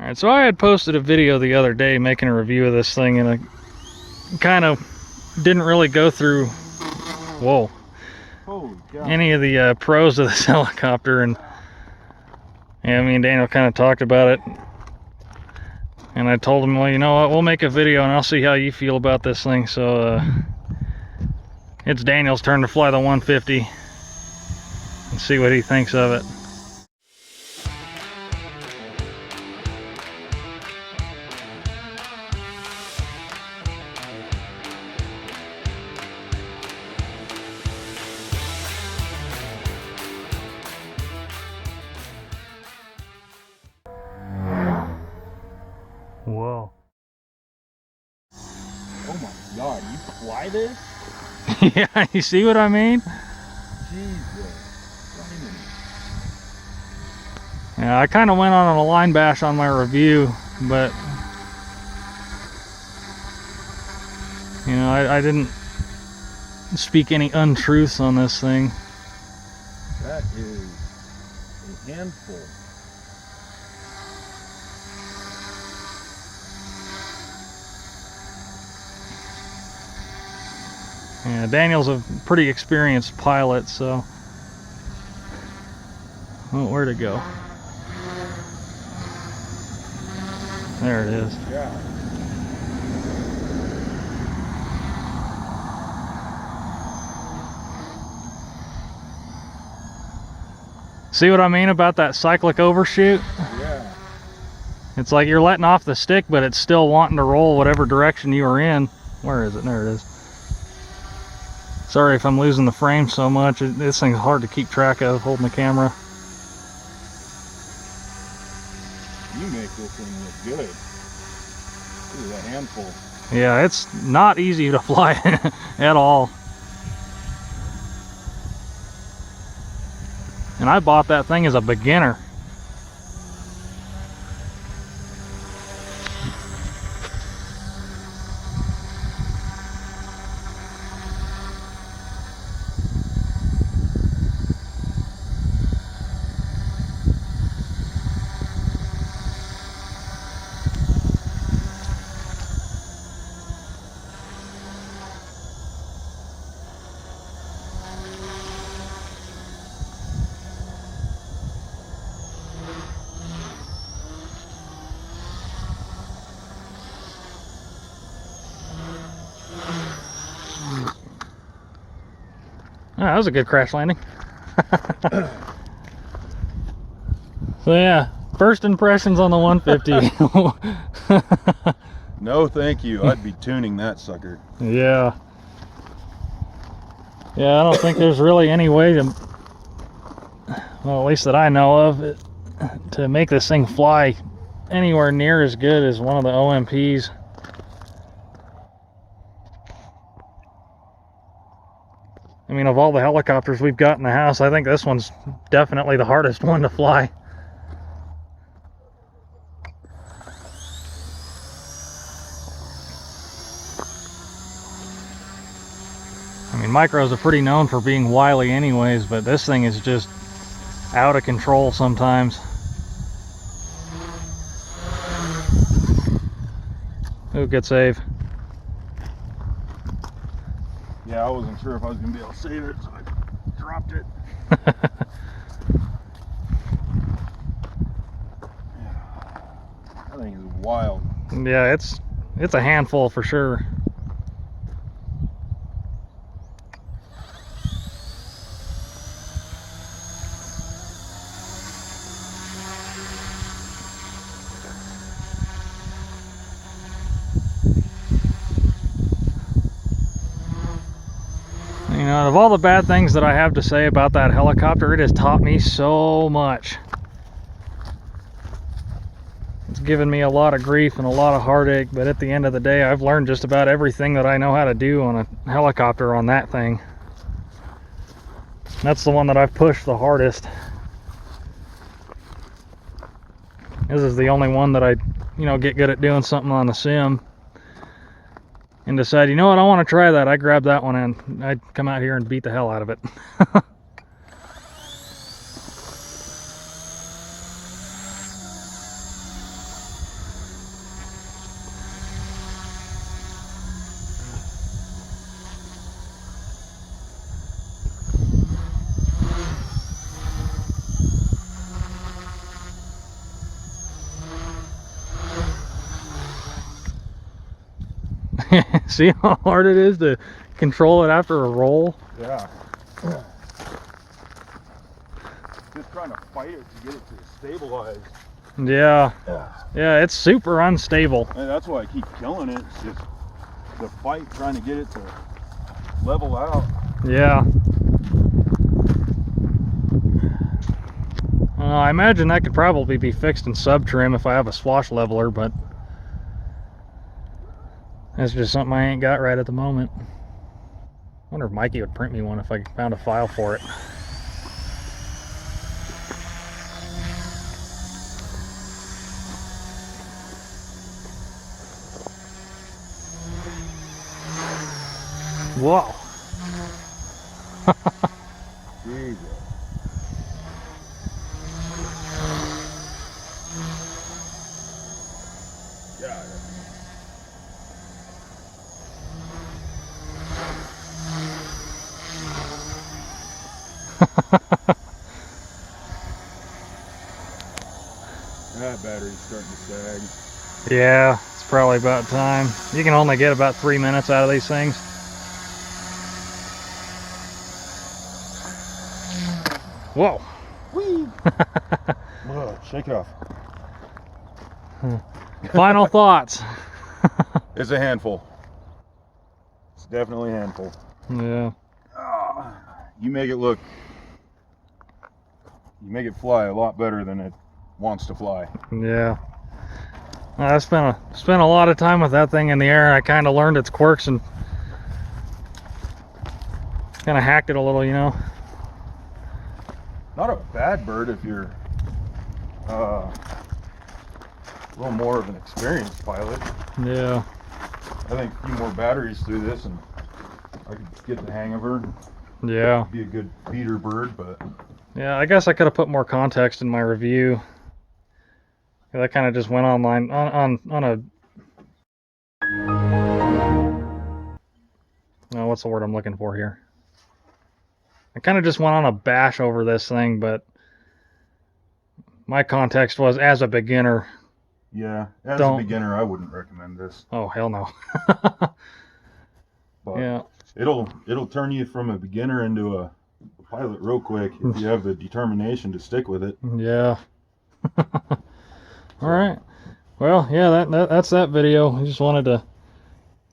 Alright, so I had posted a video the other day making a review of this thing, and I kind of didn't really go through, whoa, any of the pros of this helicopter, and yeah, me and Daniel kind of talked about it, and I told him, well, you know what, we'll make a video and I'll see how you feel about this thing. So it's Daniel's turn to fly the 150 and see what he thinks of it. Whoa. Oh my God, you fly this? Yeah, you see what I mean? Jesus. Yeah, I kind of went on a line bash on my review, but you know, I didn't speak any untruths on this thing. That is a handful. Yeah, Daniel's a pretty experienced pilot, so. Oh, where'd it go? There it is. Yeah. See what I mean about that cyclic overshoot? Yeah. It's like you're letting off the stick, but it's still wanting to roll whatever direction you were in. Where is it? There it is. Sorry if I'm losing the frame so much. This thing's hard to keep track of holding the camera. You make this thing look good. This is a handful. Yeah, it's not easy to fly at all. And I bought that thing as a beginner. Oh, that was a good crash landing. So yeah, first impressions on the 150. No, thank you. I'd be tuning that sucker. Yeah. Yeah, I don't think there's really any way to, well, at least that I know of, to make this thing fly anywhere near as good as one of the OMPs. I mean, of all the helicopters we've got in the house, I think this one's definitely the hardest one to fly. I mean, micros are pretty known for being wily anyways, but this thing is just out of control sometimes. Ooh, good save. Yeah, I wasn't sure if I was going to be able to save it, so I dropped it. That thing is wild. Yeah, it's a handful for sure. You know, of all the bad things that I have to say about that helicopter, it has taught me so much. It's given me a lot of grief and a lot of heartache, but at the end of the day, I've learned just about everything that I know how to do on a helicopter on that thing. That's the one that I've pushed the hardest. This is the only one that I, you know, get good at doing something on the sim and decide, you know what, I want to try that. I grab that one and I'd come out here and beat the hell out of it. See how hard it is to control it after a roll? Yeah. Just trying to fight it to get it to stabilize. Yeah. Yeah, it's super unstable. And that's why I keep killing it. It's just the fight trying to get it to level out. Yeah. I imagine that could probably be fixed in sub trim if I have a swash leveler, but that's just something I ain't got right at the moment. Wonder if Mikey would print me one if I found a file for it. Whoa. Jesus. Got it. That battery's starting to sag. Yeah, it's probably about time. You can only get about 3 minutes out of these things. Whoa. Whee! Shake it off. Final thoughts. It's a handful. It's definitely a handful. Yeah. You make it fly a lot better than it wants to fly. Yeah. I spent a lot of time with that thing in the air, and I kind of learned its quirks and kind of hacked it a little, you know. Not a bad bird if you're a little more of an experienced pilot. Yeah. I think a few more batteries through this and I could get the hang of her. Yeah. Be a good beater bird, but Yeah, I guess I could have put more context in my review. That kind of just went online on a what's the word I'm looking for here? I kind of just went on a bash over this thing, but my context was as a beginner. yeah, as a beginner, I wouldn't recommend this. Oh, hell no. But yeah. It'll turn you from a beginner into a pilot real quick if you have the determination to stick with it. Yeah. All right. Well, yeah, that's that video. I just wanted to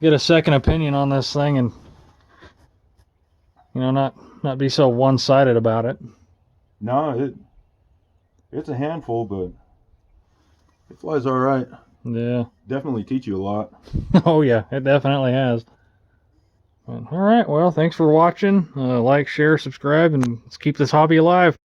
get a second opinion on this thing and, you know, not be so one-sided about it. No, it's a handful, but it flies all right. Yeah. Definitely teach you a lot. Oh yeah, it definitely has. All right, well, thanks for watching. Like, share, subscribe, and let's keep this hobby alive.